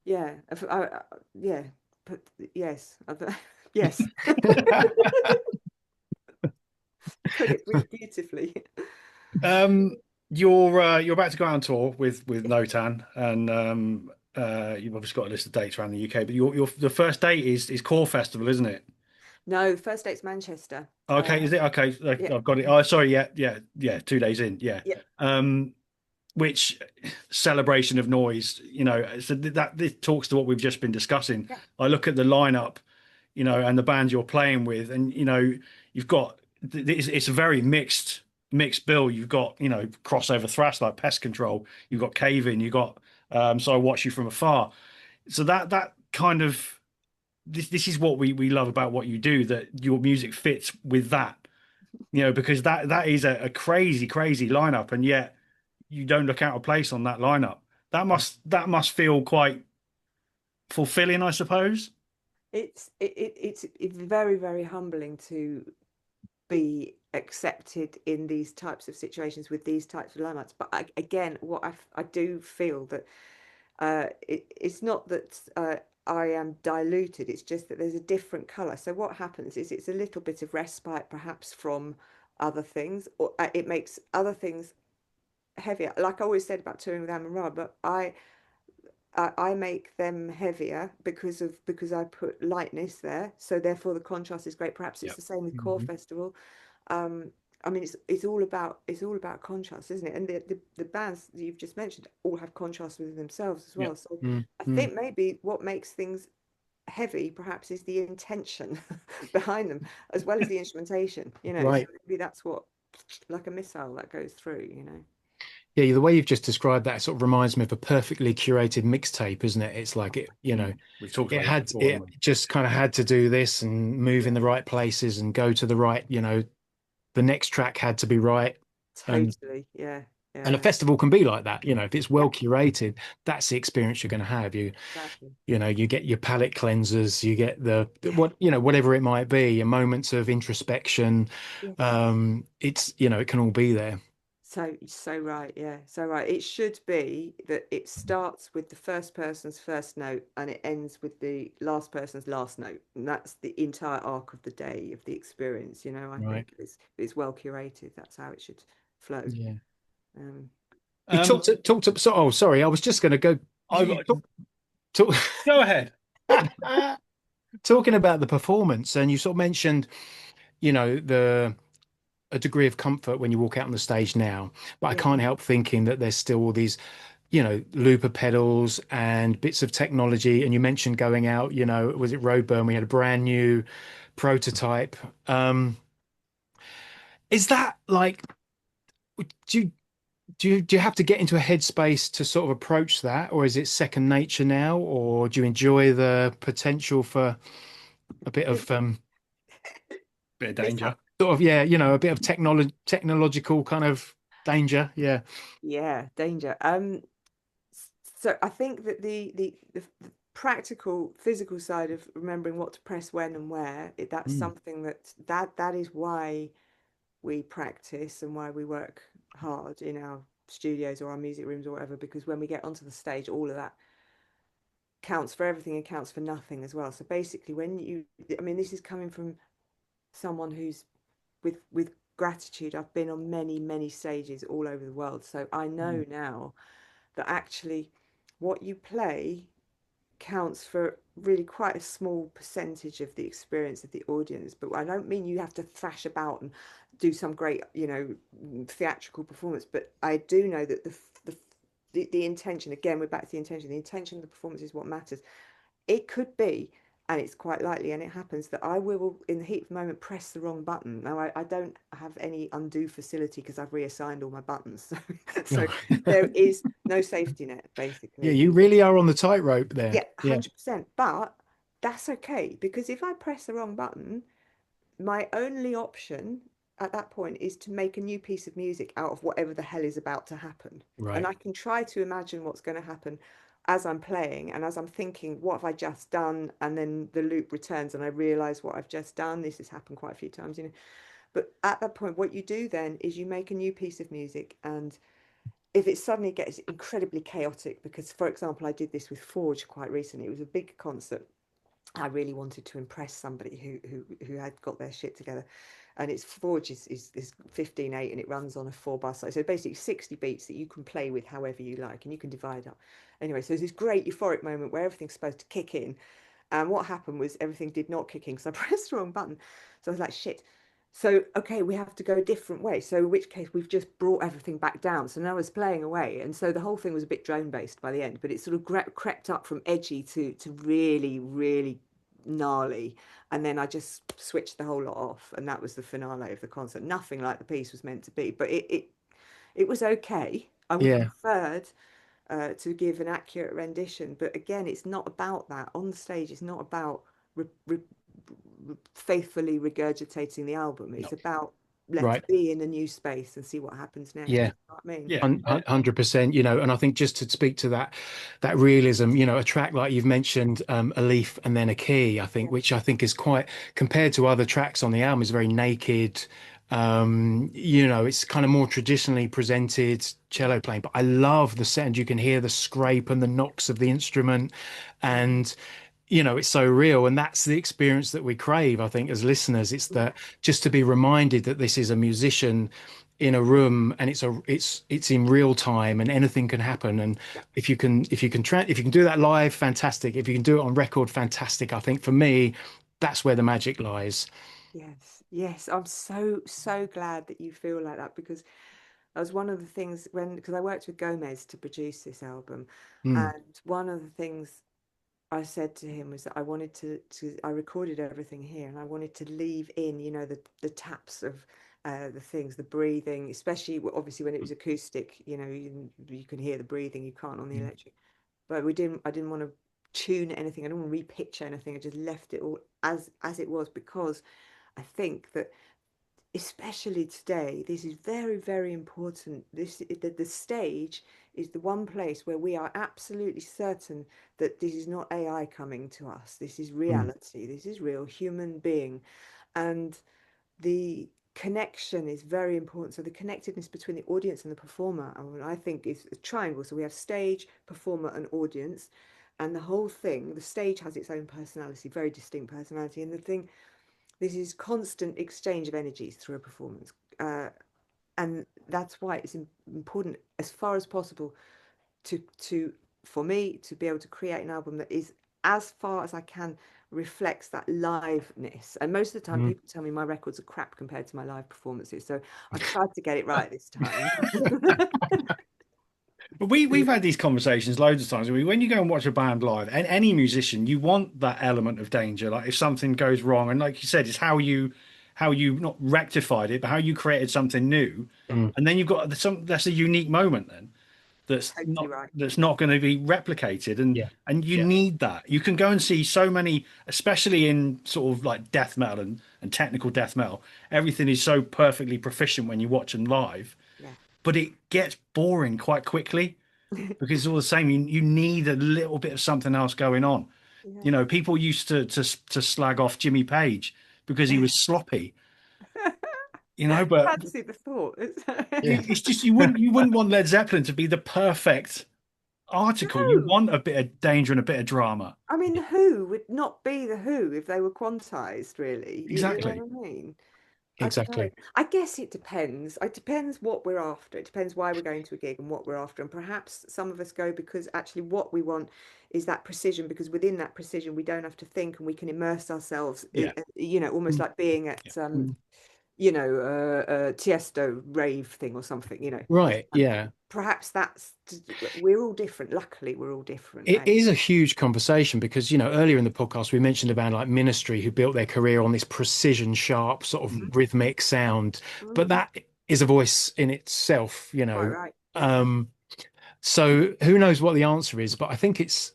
yeah, yeah, but yes, yes, put it beautifully. Um, you're about to go out on tour with Notan, and you've obviously got a list of dates around the UK. But your the first date is Core Festival, isn't it? No, the first date's Manchester. Okay, is it okay? Yeah, I've got it. Oh, sorry. Yeah, yeah, yeah. 2 days in. Yeah. yeah, Um, which celebration of noise, so that this talks to what we've just been discussing. yeah. I look at the lineup, and the band you're playing with, and you've got it's a very mixed bill. You've got crossover thrash like Pest Control. You've got Cave In. You've got So I Watch You From Afar. So that kind of this is what we love about what you do, that your music fits with that, because that is a crazy lineup, and yet you don't look out of place on that lineup. That must feel quite fulfilling, I suppose. It's very, very humbling to be accepted in these types of situations with these types of lineups. But again, what I do feel that it's not that I am diluted. It's just that there's a different color. So what happens is it's a little bit of respite, perhaps from other things, or it makes other things heavier. Like I always said about touring with Amon Ra, but I make them heavier because I put lightness there. So therefore the contrast is great. Perhaps it's Yep. the same with Core Mhm. Festival. Um, I mean, it's all about contrast, isn't it? And the bands that you've just mentioned all have contrast within themselves as well. Yep. So I Mm. think maybe what makes things heavy perhaps is the intention behind them, as well as the instrumentation. So Right. maybe that's what, like a missile that goes through. Yeah, the way you've just described that sort of reminds me of a perfectly curated mixtape, isn't it? It's like We've talked it about this had before, it haven't we? just kind of had to do this and move in Yeah, the right places and go to the right, the next track had to be right. And totally. Yeah, and a yeah, festival can be like that, if it's yeah, well curated, that's the experience you're going to have. exactly. You get your palate cleansers, you get Yeah, whatever it might be, your moments of introspection. yes. It can all be there. So right, yeah, so right. It should be that it starts with the first person's first note and it ends with the last person's last note, and that's the entire arc of the day of the experience. I Right. think it's well curated. That's how it should flow. Yeah. Um, You Um, oh, sorry, I was just going to go I got talk, Go ahead. talking about the performance, and you sort of mentioned, the a degree of comfort when you walk out on the stage now, but I yeah, can't help thinking that there's still all these, looper pedals and bits of technology. And you mentioned going out, was it Roadburn? We had a brand new prototype. Um, is that like, do you, do you have to get into a headspace to sort of approach that, or is it second nature now, or do you enjoy the potential for a bit yeah. of Bit of Miss danger. sort of a bit of technological kind of danger? Yeah. Yeah, danger. So I think that the practical, physical side of remembering what to press when and where, that's Mm, something that is why we practice and why we work hard in our studios or our music rooms or whatever, because when we get onto the stage, all of that counts for everything and counts for nothing as well. So basically, I mean, this is coming from someone who's with gratitude. I've been on many, many stages all over the world, so I mm, know now that actually what you play counts for really quite a small percentage of the experience of the audience. But I don't mean you have to thrash about and do some great, theatrical performance. But I do know that the intention, again, we're back to the intention. The intention of the performance is what matters. It could be, and it's quite likely, and it happens, that I will, in the heat of the moment, press the wrong button. Now, I don't have any undo facility because I've reassigned all my buttons. So there is no safety net, Yeah, basically. you really are on the tightrope there. Yeah, Yeah. 100%. But that's okay because if I press the wrong button, my only option at that point is to make a new piece of music out of whatever the hell is about to happen. And Right. I can try to imagine what's going to happen as I'm playing and as I'm thinking, what have I just done? And then the loop returns and I realize what I've just done. This has happened quite a few times, you know. But at that point, what you do then is you make a new piece of music. And if it suddenly gets incredibly chaotic, because for example, I did this with Forge quite recently, it was a big concert. I really wanted to impress somebody who had got their shit together. And its Forge is 15/8 and it runs on a 4 bar side. So basically 60 beats that you can play with however you like and you can divide up. Anyway, so there's this great euphoric moment where everything's supposed to kick in. And what happened was everything did not kick in because I pressed the wrong button. So I was like, shit. So, okay, we have to go a different way. So, in which case, we've just brought everything back down. So now it's playing away. And so the whole thing was a bit drone based by the end, but it sort of crept up from edgy to really, really gnarly. And then I just switched the whole lot off. And that was the finale of the concert. Nothing like the piece was meant to be, but it was okay. I would have Yeah. preferred to give an accurate rendition. But again, it's not about that. On the stage, it's not about re re faithfully regurgitating the album. It's No. about let's Right. be in a new space and see what happens next. Yeah. You know what I mean? Yeah. 100%, you know, and I think just to speak to that realism, you know, a track like you've mentioned, a leaf and then a key, I think, Yeah. which I think is quite compared to other tracks on the album is very naked. You know, it's kind of more traditionally presented cello playing, but I love the sound. You can hear the scrape and the knocks of the instrument, and you know, it's so real. And that's the experience that we crave, I think, as listeners. It's Yeah. that just to be reminded that this is a musician in a room and it's in real time and anything can happen. And Yeah. if you can do that live, fantastic. If you can do it on record, fantastic. I think for me, that's where the magic lies. Yes. Yes. I'm so, so glad that you feel like that because that was one of the things because I worked with Gomez to produce this album. Mm, And one of the things I said to him was that I wanted I recorded everything here and I wanted to leave in, you know, the taps of the things, the breathing, especially obviously when it was acoustic, you know, you can hear the breathing, you can't on the mm, electric. But I didn't want to tune anything. I didn't want to repitch anything. I just left it all as it was because I think that especially today, this is very, very important. The stage is the one place where we are absolutely certain that this is not AI coming to us. This is mm, reality. This is real human being. And the connection is very important. So the connectedness between the audience and the performer, I think is a triangle. So we have stage, performer, and audience. And the whole thing, the stage has its own personality, very distinct personality. And the thing this is constant exchange of energies through a performance. And that's why it's important as far as possible to for me to be able to create an album that is as far as I can reflects that liveness. And most of the time mm. people tell me my records are crap compared to my live performances. So I've tried to get it right this time. But we've had these conversations loads of times. I mean, when you go and watch a band live, and any musician, you want that element of danger. Like if something goes wrong, and like you said, it's how you not rectified it, but how you created something new. Yeah, Mm. And then you've got some that's a unique moment then totally right. that's not going to be replicated. And Yeah. and you Yeah. need that. You can go and see so many, especially in sort of like death metal and technical death metal. Everything is so perfectly proficient when you watch them live, Yeah. but it gets boring quite quickly because it's all the same. You need a little bit of something else going on. You know, Yes. people used to slag off Jimmy Page because he was sloppy. You know, but Fancy the thought. Yeah. it's just you wouldn't want Led Zeppelin to be the perfect article. You No. want a bit of danger and a bit of drama. I mean, the Who would not be the Who if they were quantized, really. You know Exactly. what I mean? I don't know. Exactly. I guess it depends. It depends what we're after. It depends why we're going to a gig and what we're after. And perhaps some of us go because actually what we want is that precision, because within that precision, we don't have to think and we can immerse ourselves, Yeah. you know, almost Mm, like being at, Yeah. mm. you know, a Tiesto rave thing or something, you know. Right. And Yeah. perhaps we're all different. Luckily, we're all different, It eh? is a huge conversation because, you know, earlier in the podcast, we mentioned a band like Ministry who built their career on this precision, sharp, sort of Mm. rhythmic sound. But Mm, that is a voice in itself, you quite know. right. Yeah. Um, so who knows what the answer is? But I think it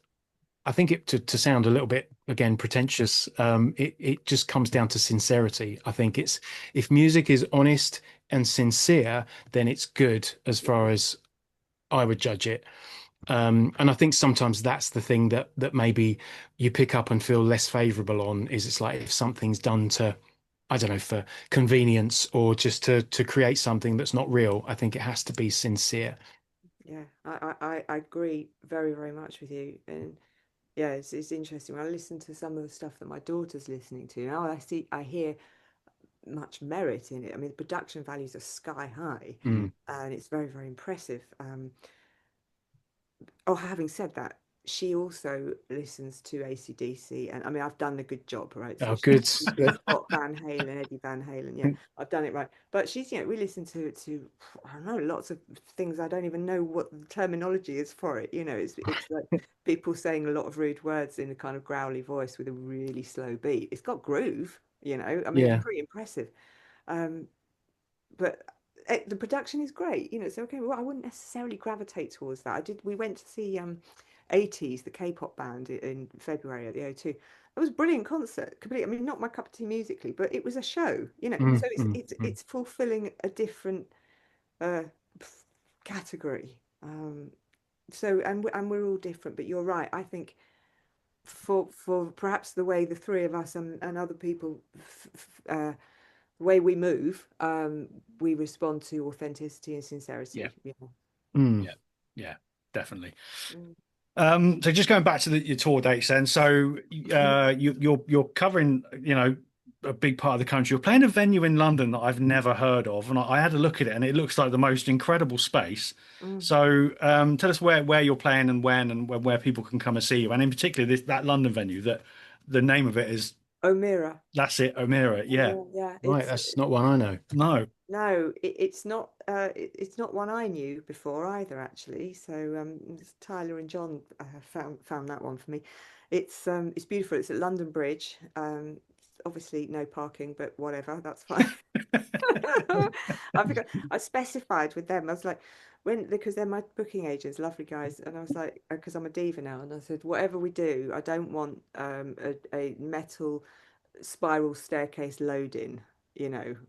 to sound a little bit again pretentious, it just comes down to sincerity. I think Yeah. it's if music is honest and sincere, then it's good as Yeah. far as I would judge it. And I think sometimes that's the thing that maybe you pick up and feel less favorable on is it's like if something's done to, I don't know, for convenience or just to create something that's not real, I think it has to be sincere. Yeah, I agree very, very much with you. And yeah, it's interesting. When I listen to some of the stuff that my daughter's listening to now, I hear much merit in it. I mean, the production values are sky high, Mm. and it's very, very impressive. Oh, having said that, she also listens to AC/DC, and I mean, I've done a good job, right? So Oh, good. she's got Van Halen, Eddie Van Halen. Yeah, I've done it right. But she's, we listen to I don't know, lots of things I don't even know what the terminology is for it. It's like people saying a lot of rude words in a kind of growly voice with a really slow beat. It's got groove. I mean, it's Yeah. pretty impressive. Um, but the production is great. So okay, well, I wouldn't necessarily gravitate towards that. We went to see 80s, the K-pop band in February at the O2. It was a brilliant concert. Complete. I mean, not my cup of tea musically, but it was a show. So Mm, it's mm, it's mm. it's fulfilling a different uh category. So and we're all different, but you're right. I think for perhaps the way the three of us and other people the way we move, we respond to authenticity and Yeah, sincerity. Mm. yeah, yeah, definitely. Mm. So just going back to your tour dates then. So you're covering, a big part of the country. You're playing a venue in London that I've never heard of, and I had a look at it, and it looks like the most incredible space. Mm. So tell us where you're playing and when, and where people can come and see you, and in particular that London venue that the name of it is, Omira. that's it, Omira. Yeah, Yeah, Right, that's not one I know. no, no, it's not. It's not one I knew before either, actually. So Tyler and John found that one for me. It's beautiful. It's at London Bridge. Obviously no parking, but whatever, that's fine. I forgot. I specified with them. I was like, because they're my booking agents, lovely guys, and I was like, because I'm a diva now, and I said, whatever we do, I don't want a metal spiral staircase loading,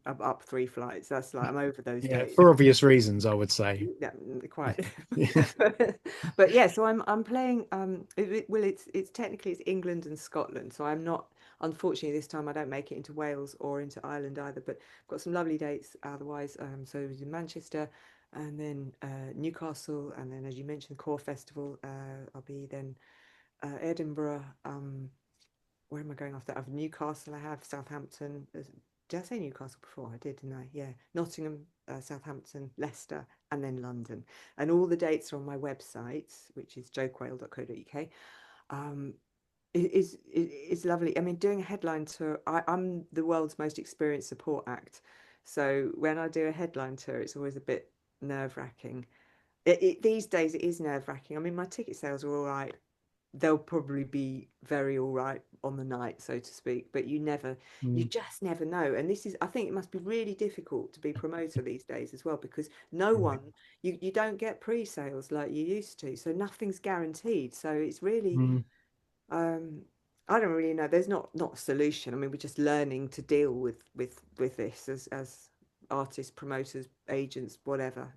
up three flights. That's like I'm over those Yeah, days. for obvious reasons, I would say. Yeah, quite. But yeah, so I'm playing. Well, it's technically it's England and Scotland, so I'm not. Unfortunately, this time I don't make it into Wales or into Ireland either. But I've got some lovely dates otherwise. So it was in Manchester, and then Newcastle, and then as you mentioned, Core Festival. I'll be then Edinburgh. Where am I going after that? I've Newcastle, I have Southampton. Did I say Newcastle before? I did, didn't I? Yeah. Nottingham, Southampton, Leicester, and then London. And all the dates are on my website, which is joquail.co.uk. Um, is lovely. I mean, doing a headline tour, I'm the world's most experienced support act. So when I do a headline tour, it's always a bit nerve-wracking. These days, it is nerve-wracking. I mean, my ticket sales are all right, they'll probably be very all right on the night, so to speak. But you Mm. just never know. And I think it must be really difficult to be promoter these days as well, because no one, you don't get pre-sales like you used to. So nothing's guaranteed. So it's really, Mm. um, I don't really know. There's not a solution. I mean, we're just learning to deal with this as artists, promoters, agents, whatever.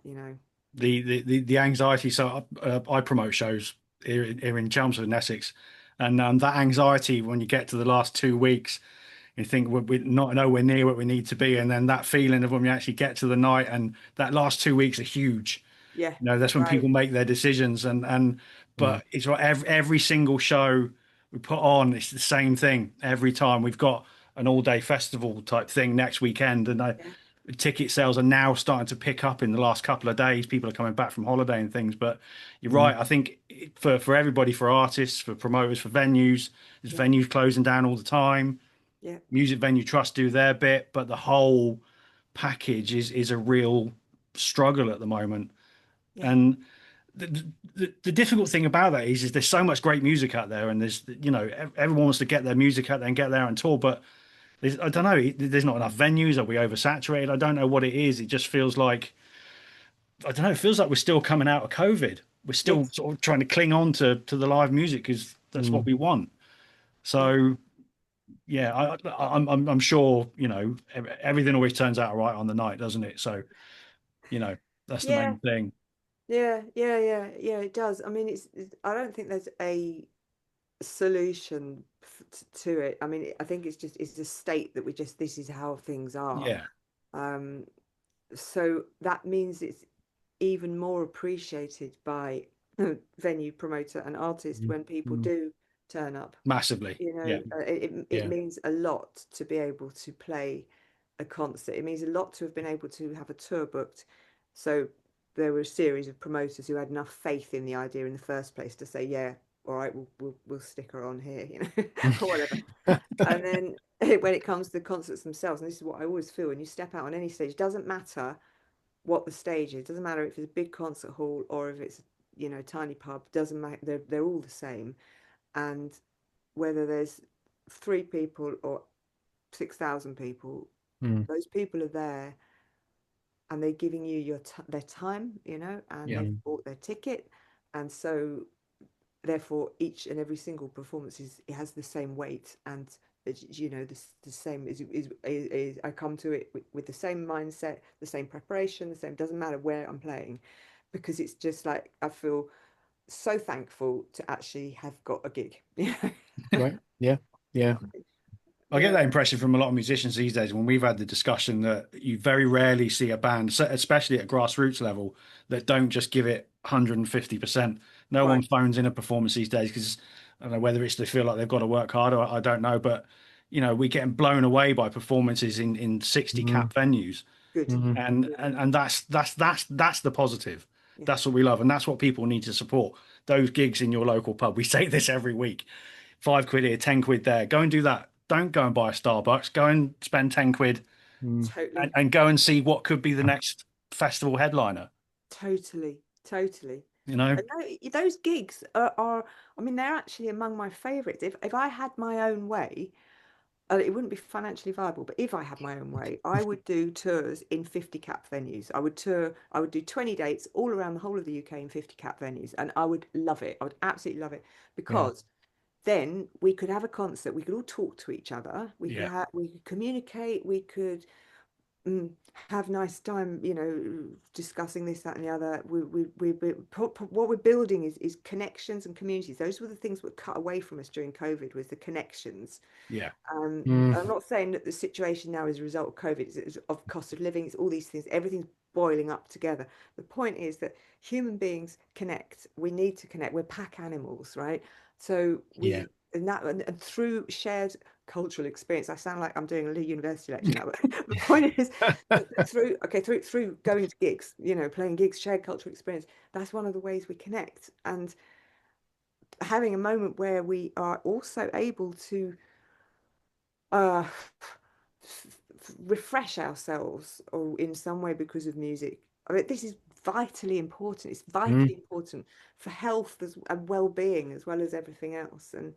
the anxiety. So I promote shows here in Chelmsford and Essex, and that anxiety when you get to the last 2 weeks, you think we're not nowhere near what we need to be, and then that feeling of when we actually get to the night, and that last 2 weeks are huge. Yeah, That's when right. people make their decisions, and Mm. but it's like every single show we put on, it's the same thing every time. We've got an all-day festival type thing next weekend, and Yeah, ticket sales are now starting to pick up in the last couple of days. People are coming back from holiday and things. But you're Mm. right. I think for everybody, for artists, for promoters, for venues, there's yeah, venues closing down all the time. yeah, Music venue trusts do their bit, but the whole package is a real struggle at the moment. yeah, And the difficult thing about that is there's so much great music out there, and there's everyone wants to get their music out there and get there and tour, but I don't know, there's not enough venues. Are we oversaturated? I don't know what it is. It just feels like, I don't know, it feels like we're still coming out of COVID. We're still yes, sort of trying to cling on to the live music because that's what Mm. we want. yeah. So yeah, I'm sure everything always turns out all right on the night, doesn't it? So you know that's the Yeah, main thing. Yeah, it does. I mean, I don't think there's a solution to it. I mean, I think it's a state that this is how things are. Yeah. Um, so that means it's even more appreciated by venue promoter and artist Mm, when people mm, do turn up. Massively. You Yeah. know, it yeah. means a lot to be able to play a concert. It means a lot to have been able to have a tour booked. So there were a series of promoters who had enough faith in the idea in the first place to say, yeah, all right, we'll stick her on here, you know, or whatever. And then when it comes to the concerts themselves, and this is what I always feel when you step out on any stage, it doesn't matter what the stage is. It doesn't matter if it's a big concert hall or if it's, you know, tiny pub. Doesn't matter. They're all the same. And whether there's 3 people or 6,000 people, Mm, those people are there and they're giving you their time, you know, and Yeah. they've mm, bought their ticket. And so therefore each and every single performance it has the same weight, and it's, you know, the same is I come to it with the same mindset, the same preparation, the same, doesn't matter where I'm playing, because it's just like I feel so thankful to actually have got a gig. right. Yeah. Yeah. I get Yeah, that impression from a lot of musicians these days when we've had the discussion that you very rarely see a band, especially at grassroots level, that don't just give it 150%. No one quite. phones in a performance these days because I don't know whether it's they feel like they've got to work harder. I don't know, but you know, we're getting blown away by performances in 60 Mm, cap venues. Good. mm, And Good. and that's the positive. Yeah, That's what we love, and that's what people need to support. Those gigs in your local pub. We say this every week. £5 here, 10 quid there. Go and do that. Don't go and buy a Starbucks. Go and spend 10 quid mm. totally. and go and see what could be the next festival headliner. Totally. You know? And those gigs are, I mean, they're actually among my favorites. If I had my own way, it wouldn't be financially viable, but if I had my own way, I would do tours in 50 cap venues. I would do 20 dates all around the whole of the UK in 50 cap venues, and I would love it. I would absolutely love it Yeah. because then we could have a concert, we could all talk to each other, Yeah, we could communicate, we could mm, have nice time, you know, discussing this, that, and the other. What we're building is connections and communities. Those were the things that were cut away from us during COVID, was the connections. yeah, Mm, I'm not saying that the situation now is a result of COVID, it's of cost of living, it's all these things, everything's boiling up together. The point is that human beings connect. We need to connect. We're pack animals, right? So yeah. and through shared cultural experience, I sound like I'm doing a university lecture now, but the point is that through going to gigs, you know, playing gigs, shared cultural experience, that's one of the ways we connect. And having a moment where we are also able to uh, refresh ourselves or in some way because of music. I mean, this is vitally important. It's Mm. vitally important for health and well-being as well as everything else. And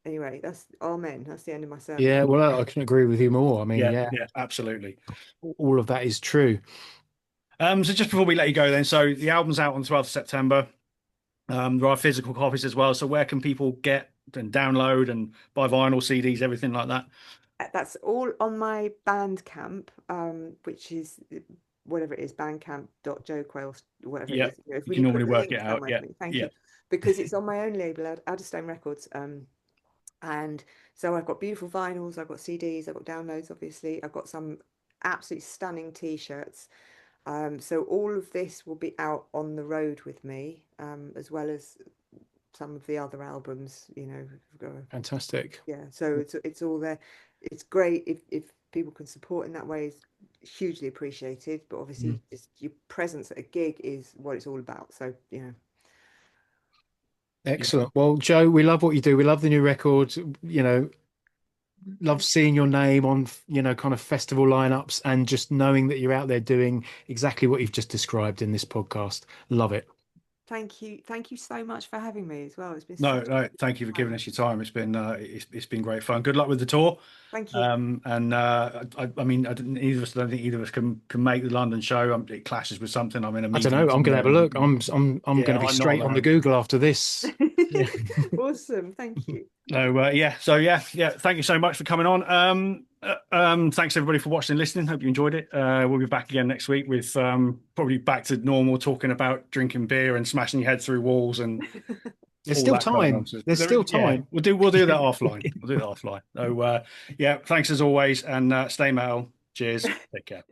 anyway, that's amen. That's the end of my sermon. Yeah. Well, I can agree with you more. I mean, yeah, yeah, yeah, absolutely. all of that is true. So just before we let you go then, so the album's out on the 12th of September. There are physical copies as well. So where can people get and download and buy vinyl, CDs, everything like that? That's all on my Bandcamp, which is whatever it is, bandcamp.joquail, whatever it Yeah, is. You know, if you will can you put normally the work link it out. somewhere Yeah, for me? Thank yeah, you. Because it's on my own label, Out of Stone Records. And so I've got beautiful vinyls, I've got CDs, I've got downloads, obviously. I've got some absolutely stunning t-shirts. So all of this will be out on the road with me, as well as some of the other albums, you know. Fantastic. Yeah, so it's all there. It's great if people can support in that way, is hugely appreciated. But Mm. obviously, just your presence at a gig is what it's all about. So, you know, yeah. Excellent. Well, Joe, we love what you do. We love the new record. You know, love thank seeing your name on, kind of festival lineups and just knowing that you're out there doing exactly what you've just described in this podcast. Love it. thank you so much for having me as well. It's been No, such no, thank you for a giving time. us your time. It's been great fun. Good luck with the tour. Thank you. And I mean, I didn't either of us. I don't think either of us can make the London show. It clashes with something. I'm in a I don't meeting know. I'm going to somewhere have a in look. London. I'm going Yeah, to be I'm not straight on the around. Google after this. Yeah. Awesome. Thank you. No, yeah. So yeah, yeah. Thank you so much for coming on. Thanks everybody for watching and listening. Hope you enjoyed it. We'll be back again next week with probably back to normal, talking about drinking beer and smashing your head through walls and There's all still that kind of time. nonsense. There's still Yeah, time. we'll do that offline. We'll do that offline. So yeah, thanks as always, and stay metal. Cheers. Take care.